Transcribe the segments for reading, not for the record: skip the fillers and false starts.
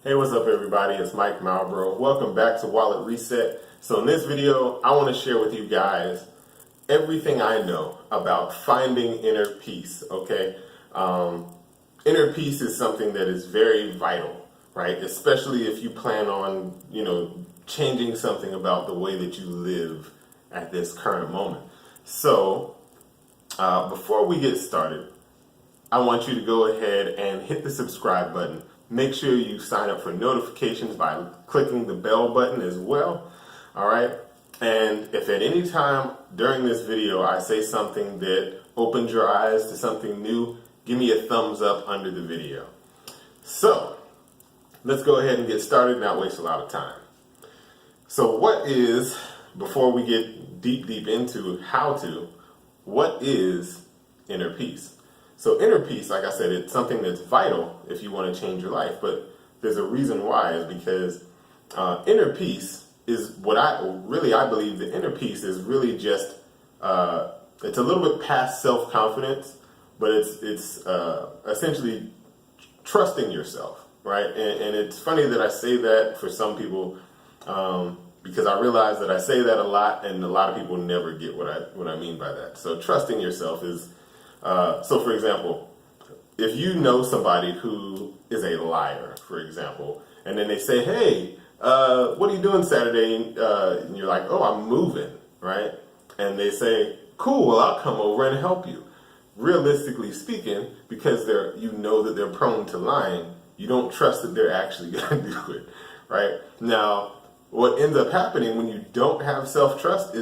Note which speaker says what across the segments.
Speaker 1: Hey, what's up everybody? It's Mike Malbro. Welcome back to Wallet Reset. So in this video, I want to share with you guys everything I know about finding inner peace, okay? Inner peace is something that is very vital, right? Especially if you plan on, changing something about the way that you live at this current moment. So before we get started, I want you to go ahead and hit the subscribe button. Make sure you sign up for notifications by clicking the bell button as well. All right. And if at any time during this video I say something that opens your eyes to something new, give me a thumbs up under the video. So let's go ahead and get started and not waste a lot of time. So before we get deep into what is inner peace? So inner peace, like I said, it's something that's vital if you want to change your life. But there's a reason why, is because inner peace is what I believe the inner peace is really just, it's a little bit past self-confidence, but it's essentially trusting yourself, right? And it's funny that I say that for some people, because I realize that I say that a lot and a lot of people never get what I mean by that. So trusting yourself is, so for example, if you know somebody who is a liar, for example, and then they say, hey, what are you doing Saturday? And you're like, oh, I'm moving, right? And they say, cool, well, I'll come over and help you. Realistically speaking, because you know that they're prone to lying, you don't trust that they're actually going to do it, right? Now, what ends up happening when you don't have self-trust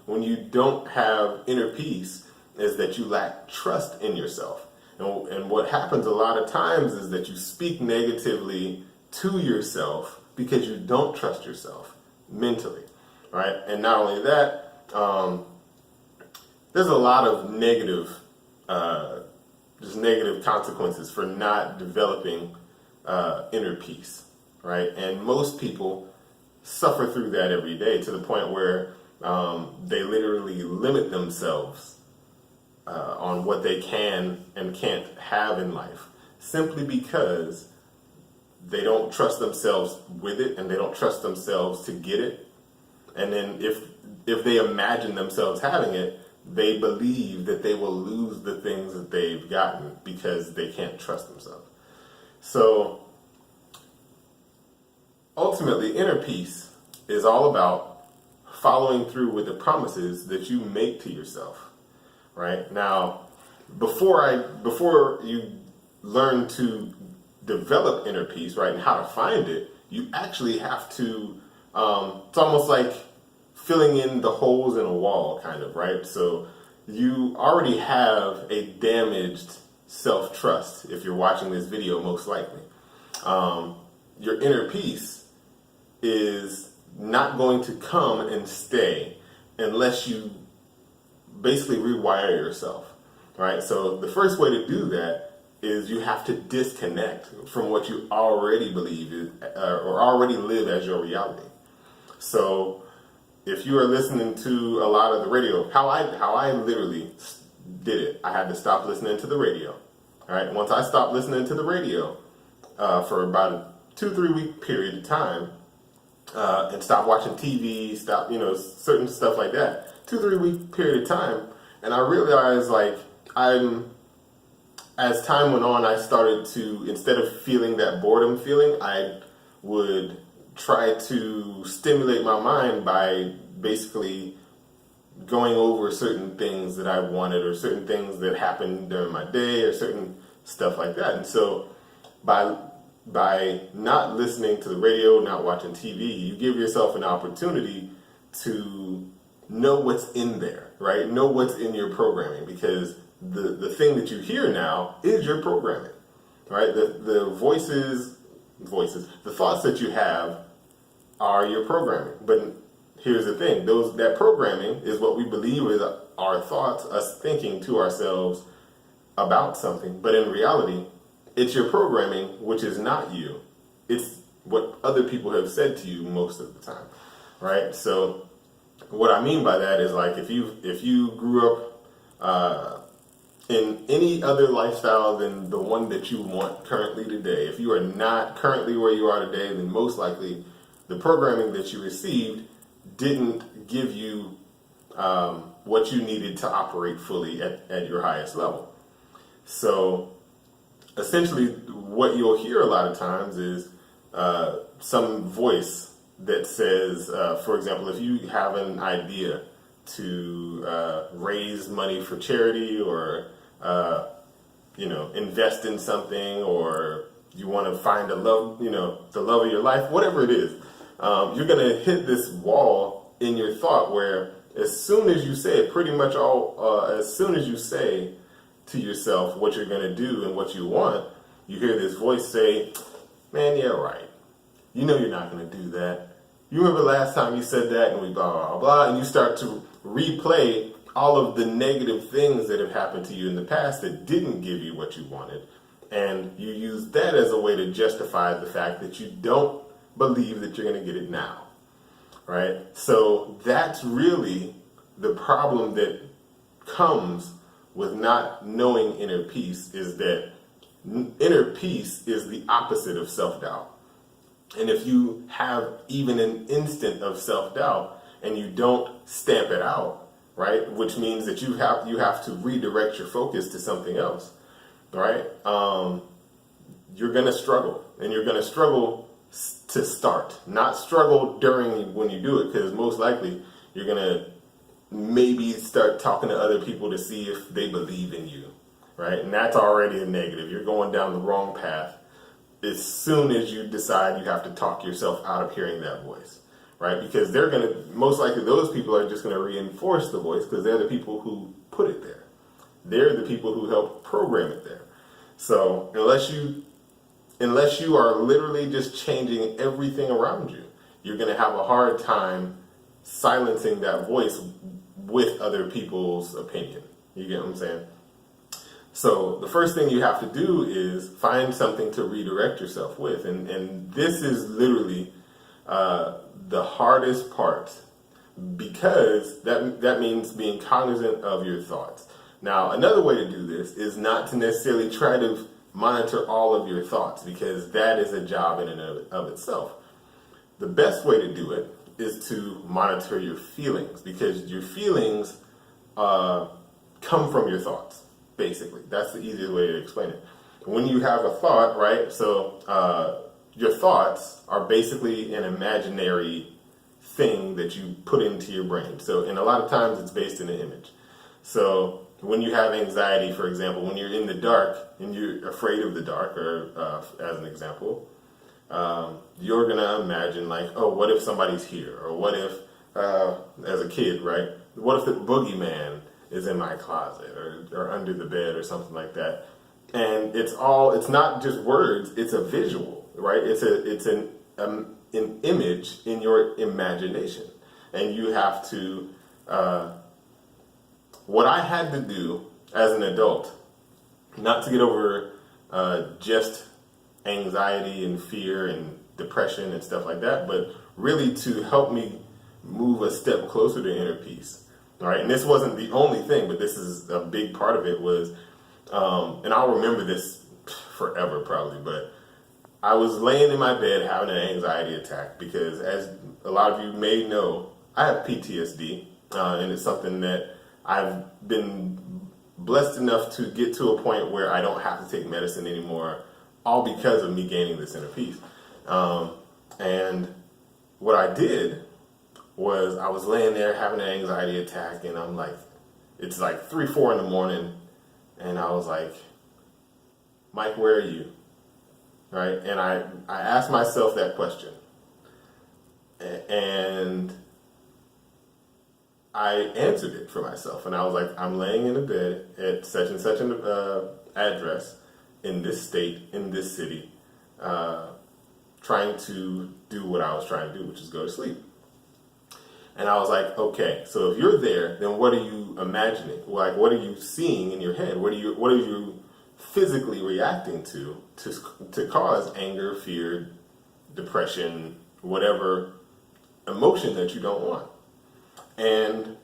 Speaker 1: when you don't have inner peace, is that you lack trust in yourself. And what happens a lot of times is that you speak negatively to yourself because you don't trust yourself mentally, right? And not only that, there's a lot of negative consequences for not developing inner peace, right? And most people suffer through that every day to the point where they literally limit themselves on what they can and can't have in life, simply because they don't trust themselves with it and they don't trust themselves to get it. And then if they imagine themselves having it, they believe that they will lose the things that they've gotten because they can't trust themselves. So ultimately, inner peace is all about following through with the promises that you make to yourself. Right now, before you learn to develop inner peace, right, and how to find it, you actually have to. It's almost like filling in the holes in a wall, kind of, right? So you already have a damaged self-trust if you're watching this video, most likely. Your inner peace is not going to come and stay unless you basically rewire yourself, right? So the first way to do that is you have to disconnect from what you already believe or already live as your reality. So if you are listening to a lot of the radio, how I literally did it, I had to stop listening to the radio. All right, once I stopped listening to the radio for about a 2-3 week period of time, and stop watching TV, stop, certain stuff like that. 2-3 week period of time, and I realized as time went on, I started to, instead of feeling that boredom feeling, I would try to stimulate my mind by basically going over certain things that I wanted or certain things that happened during my day or certain stuff like that. And so by not listening to the radio, not watching TV, you give yourself an opportunity to know what's in there, right? Know what's in your programming, because the thing that you hear now is your programming, right? The voices, the thoughts that you have are your programming. But here's the thing, that programming is what we believe is our thoughts, us thinking to ourselves about something. But in reality, it's your programming, which is not you. It's what other people have said to you most of the time, right? So what I mean by that is, like, if you grew up in any other lifestyle than the one that you want currently today, if you are not currently where you are today, then most likely the programming that you received didn't give you what you needed to operate fully at your highest level. So essentially, what you'll hear a lot of times is some voice that says, for example, if you have an idea to raise money for charity, or invest in something, or you want to find the love of your life, whatever it is, you're going to hit this wall in your thought where as soon as you say it, as soon as you say to yourself what you're going to do and what you want, you hear this voice say, man, yeah, right. You know you're not going to do that. You remember last time you said that, and we blah, blah, blah, and you start to replay all of the negative things that have happened to you in the past that didn't give you what you wanted. And you use that as a way to justify the fact that you don't believe that you're going to get it now. Right? So that's really the problem that comes with not knowing inner peace, is that inner peace is the opposite of self-doubt. And if you have even an instant of self-doubt and you don't stamp it out, right, which means that you have to redirect your focus to something else, right? You're going to struggle, and you're going to struggle to start, not struggle during when you do it, because most likely you're going to maybe start talking to other people to see if they believe in you, right? And that's already a negative. You're going down the wrong path as soon as you decide you have to talk yourself out of hearing that voice, right? Because they're going to, most likely those people are just going to reinforce the voice because they're the people who put it there. They're the people who help program it there. So unless you are literally just changing everything around you, you're going to have a hard time silencing that voice with other people's opinion. You get what I'm saying? So the first thing you have to do is find something to redirect yourself with. And this is literally the hardest part, because that means being cognizant of your thoughts. Now, another way to do this is not to necessarily try to monitor all of your thoughts, because that is a job in and of itself. The best way to do it is to monitor your feelings, because your feelings come from your thoughts. Basically, that's the easiest way to explain it. When you have a thought, right? So your thoughts are basically an imaginary thing that you put into your brain. So, and a lot of times it's based in an image. So when you have anxiety, for example, when you're in the dark and you're afraid of the dark, or as an example, you're gonna imagine like, oh, what if somebody's here? Or what if, as a kid, right? What if the boogeyman is in my closet, or under the bed, or something like that? And it's not just words, it's a visual, right? It's an image in your imagination. And you have to, what I had to do as an adult, not to get over just anxiety and fear and depression and stuff like that, but really to help me move a step closer to inner peace. All right, and this wasn't the only thing, but this is a big part of it was, and I'll remember this forever probably, but I was laying in my bed having an anxiety attack because, as a lot of you may know, I have PTSD, and it's something that I've been blessed enough to get to a point where I don't have to take medicine anymore, all because of me gaining this inner peace. And what I did was I was laying there having an anxiety attack, and I'm like, it's like 3, 4 in the morning, and I was like, Mike, where are you? Right? And I asked myself that question, and I answered it for myself, and I was like, I'm laying in a bed at such and such an address in this state, in this city, trying to do what I was trying to do, which is go to sleep. And I was like, okay, so if you're there, then what are you imagining? Like, what are you seeing in your head? What are you physically reacting to cause anger, fear, depression, whatever emotion that you don't want? And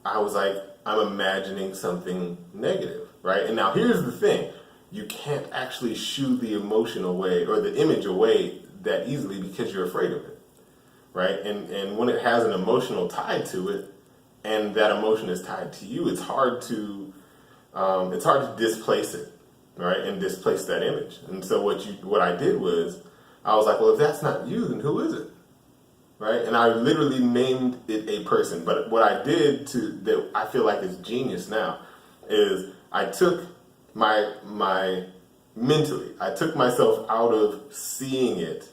Speaker 1: I was like, I'm imagining something negative. right? And now here's the thing. You can't actually shoo the emotion away or the image away that easily because you're afraid of it, right? And when it has an emotional tie to it, and that emotion is tied to you, it's hard to displace it, right? And displace that image. And so what I did was, I was like, well, if that's not you, then who is it? Right? And I literally named it a person. But what I did that I feel like is genius now is I took mentally, I took myself out of seeing it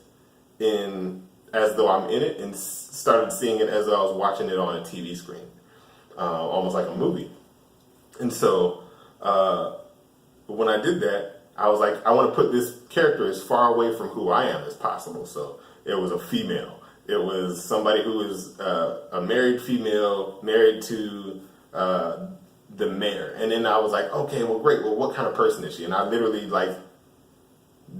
Speaker 1: as though I'm in it and started seeing it as though I was watching it on a TV screen, almost like a movie. And so when I did that, I was like, I want to put this character as far away from who I am as possible. So it was a female. It was somebody who is a married female, married to the mayor. And then I was like, okay, well, great. Well, what kind of person is she? And I literally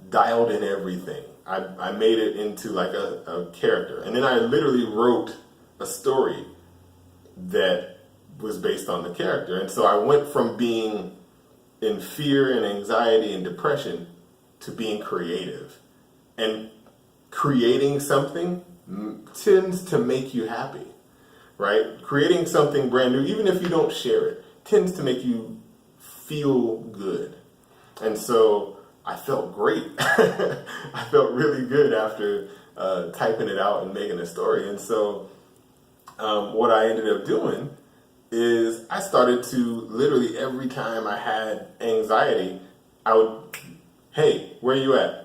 Speaker 1: dialed in everything. I made it into like a character. And then I literally wrote a story that was based on the character. And so I went from being in fear and anxiety and depression to being creative. And creating something tends to make you happy, right? Creating something brand new, even if you don't share it, tends to make you feel good. And so I felt great. I felt really good after typing it out and making a story. And so what I ended up doing is I started to literally every time I had anxiety, I would, hey, where are you at?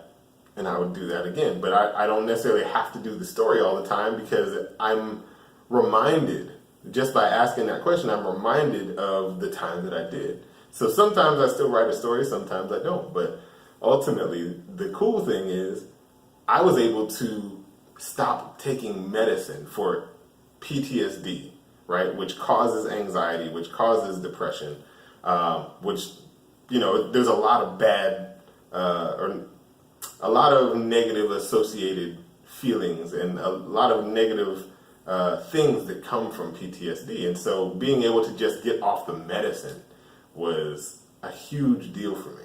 Speaker 1: And I would do that again. But I don't necessarily have to do the story all the time because I'm reminded, just by asking that question, I'm reminded of the time that I did. So sometimes I still write a story, sometimes I don't. But ultimately, the cool thing is I was able to stop taking medicine for PTSD, right? Which causes anxiety, which causes depression, which, there's a lot of bad or a lot of negative associated feelings and a lot of negative things that come from PTSD. And so being able to just get off the medicine was a huge deal for me.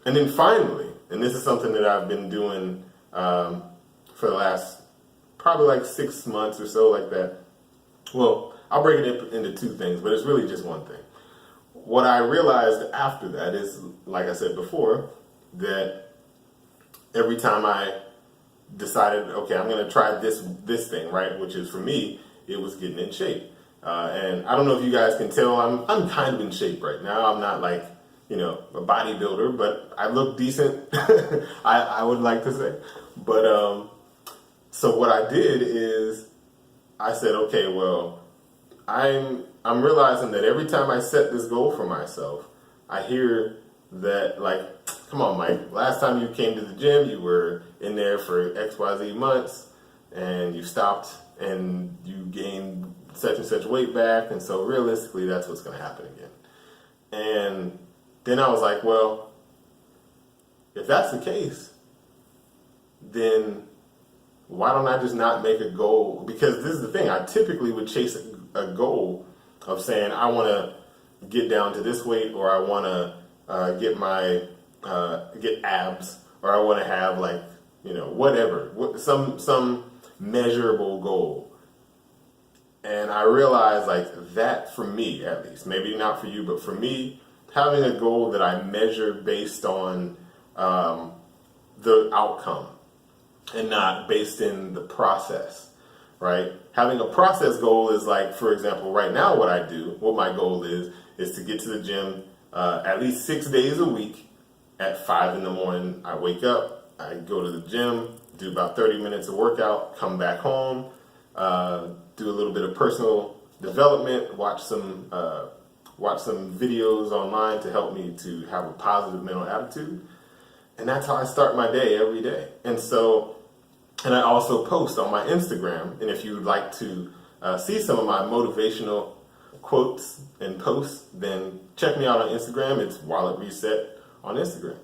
Speaker 1: And then finally, and this is something that I've been doing for the last probably 6 months or so, like that. Well, I'll break it into two things, but it's really just one thing. What I realized after that is, like I said before, that every time I decided, okay, I'm going to try this thing, right? Which is, for me, it was getting in shape. And I don't know if you guys can tell, I'm kind of in shape right now. I'm not a bodybuilder, but I look decent. I would like to say. But so what I did is I said, okay, well, I'm realizing that every time I set this goal for myself, I hear that come on, Mike, last time you came to the gym, you were in there for XYZ months and you stopped and you gained such and such weight back. And so realistically, that's what's going to happen again. And then I was like, well, if that's the case, then why don't I just not make a goal? Because this is the thing, I typically would chase a goal of saying, I want to get down to this weight, or I want to get abs, or I want to have whatever, some measurable goal. And I realized that, for me at least, maybe not for you, but for me, having a goal that I measure based on the outcome and not based in the process, right? Having a process goal is for example, right now what my goal is to get to the gym at least 6 days a week at 5 in the morning. I wake up, I go to the gym, do about 30 minutes of workout, come back home, do a little bit of personal development, watch some videos online to help me to have a positive mental attitude. And that's how I start my day every day. And I also post on my Instagram. And if you'd like to see some of my motivational quotes and posts, then check me out on Instagram. It's Wallet Reset on Instagram.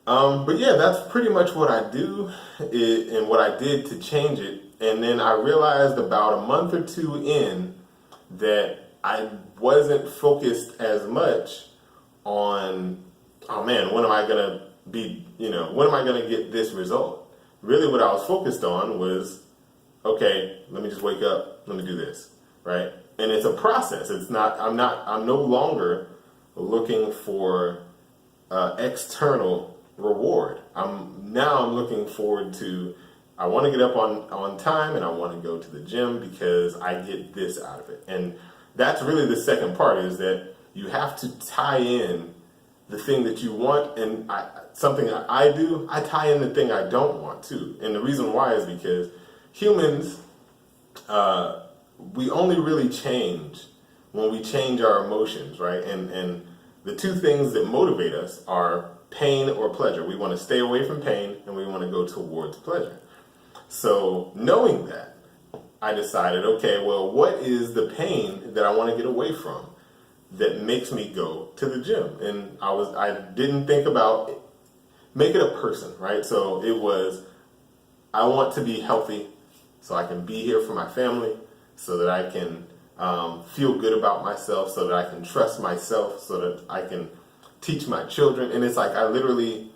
Speaker 1: But yeah, that's pretty much what I do and what I did to change it. And then I realized about a month or two in that I wasn't focused as much on, oh man, when am I gonna be, when am I gonna get this result? Really what I was focused on was, okay, let me just wake up, let me do this, right? And it's a process. I'm no longer looking for external reward. I'm looking forward to, I want to get up on time and I want to go to the gym because I get this out of it. And that's really the second part, is that you have to tie in the thing that you want. And something that I do, I tie in the thing I don't want too. And the reason why is because humans, we only really change when we change our emotions, right? And the two things that motivate us are pain or pleasure. We want to stay away from pain and we want to go towards pleasure. So knowing that, I decided, okay, well, what is the pain that I want to get away from that makes me go to the gym? And I didn't think about make it a person, right? So it was, I want to be healthy so I can be here for my family, so that I can feel good about myself, so that I can trust myself, so that I can teach my children. And it's like I literally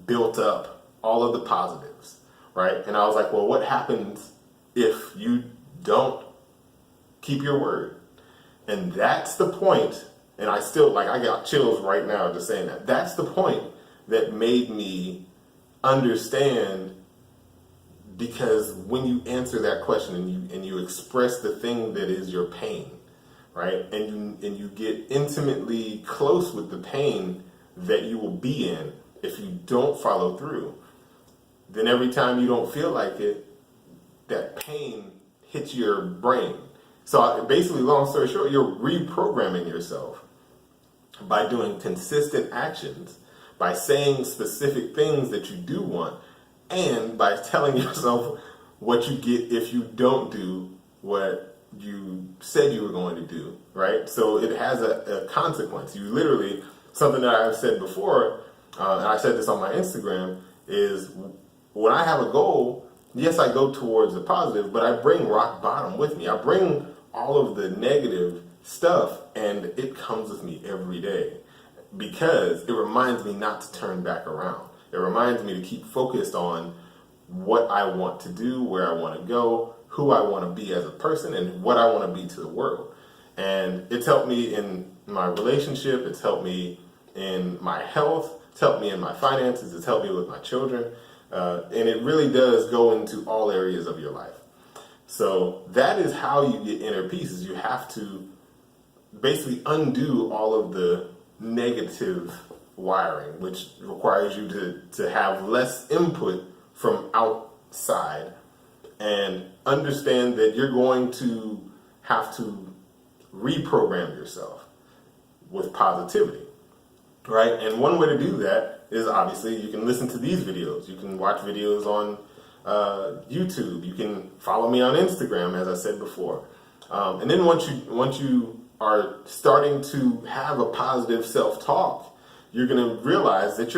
Speaker 1: built up all of the positives, right? And I was like, well, what happens if you don't keep your word? And that's the point. And I got chills right now just saying that. That's the point that made me understand, because when you answer that question and you express the thing that is your pain, right? And you get intimately close with the pain that you will be in if you don't follow through, then every time you don't feel like it, that pain hits your brain. So basically, long story short, you're reprogramming yourself by doing consistent actions, by saying specific things that you do want, and by telling yourself what you get if you don't do what you said you were going to do, right? So it has a consequence. You literally, something that I've said before, and I said this on my Instagram, is when I have a goal, yes, I go towards the positive, but I bring rock bottom with me. I bring all of the negative stuff, and it comes with me every day because it reminds me not to turn back around. It reminds me to keep focused on what I want to do, where I want to go, who I want to be as a person, and what I want to be to the world. And it's helped me in my relationship. It's helped me in my health. It's helped me in my finances. It's helped me with my children. And it really does go into all areas of your life. So that is how you get inner peace, is you have to basically undo all of the negative wiring, which requires you to have less input from outside, and understand that you're going to have to reprogram yourself with positivity, right? And one way to do that is, obviously, you can listen to these videos. You can watch videos on YouTube. You can follow me on Instagram, as I said before. And then once you are starting to have a positive self-talk, you're going to realize that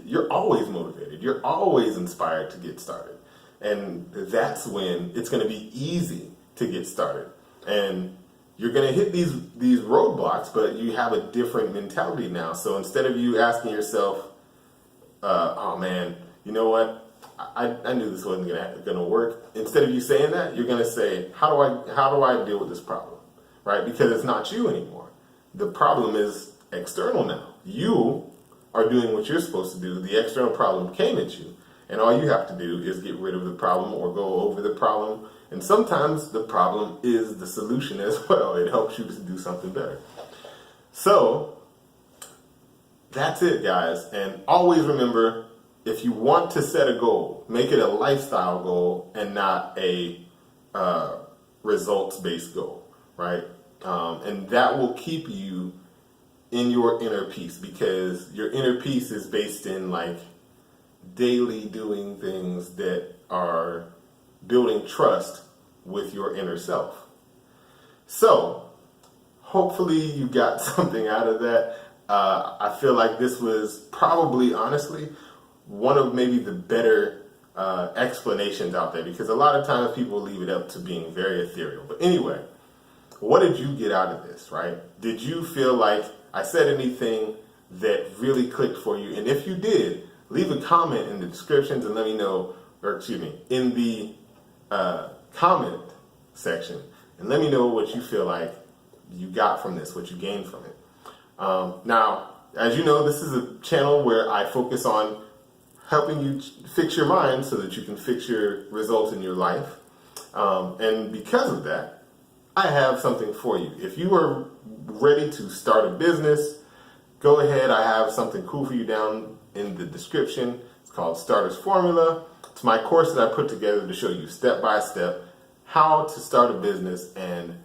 Speaker 1: you're always motivated. You're always inspired to get started. And that's when it's going to be easy to get started. And you're going to hit these roadblocks, but you have a different mentality now. So instead of you asking yourself, oh man, you know what? I knew this wasn't going to work. Instead of you saying that, you're going to say, how do I deal with this problem? Right? Because it's not you anymore. The problem is external now. You are doing what you're supposed to do. The external problem came at you. And all you have to do is get rid of the problem or go over the problem. And sometimes the problem is the solution as well. It helps you to do something better. So that's it, guys. And always remember, if you want to set a goal, make it a lifestyle goal and not a results-based goal, right? And that will keep you in your inner peace, because your inner peace is based in like daily doing things that are building trust with your inner self. So hopefully you got something out of that. I feel like this was probably, honestly, one of maybe the better explanations out there, because a lot of times people leave it up to being very ethereal. But anyway, what did you get out of this, right? Did you feel like I said anything that really clicked for you? And if you did, leave a comment in the descriptions and let me know, or excuse me, in the comment section, and let me know what you feel like you got from this, what you gained from it. Now, as you know, this is a channel where I focus on helping you fix your mind so that you can fix your results in your life. And because of that, I have something for you. If you are ready to start a business, go ahead. I have something cool for you down in the description. It's called Starter's Formula. It's my course that I put together to show you step by step how to start a business and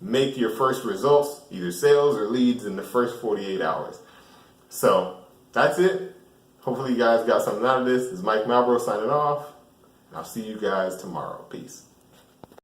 Speaker 1: make your first results, either sales or leads, in the first 48 hours. So that's it. Hopefully you guys got something out of this. This is Mike Malbrough signing off. And I'll see you guys tomorrow. Peace.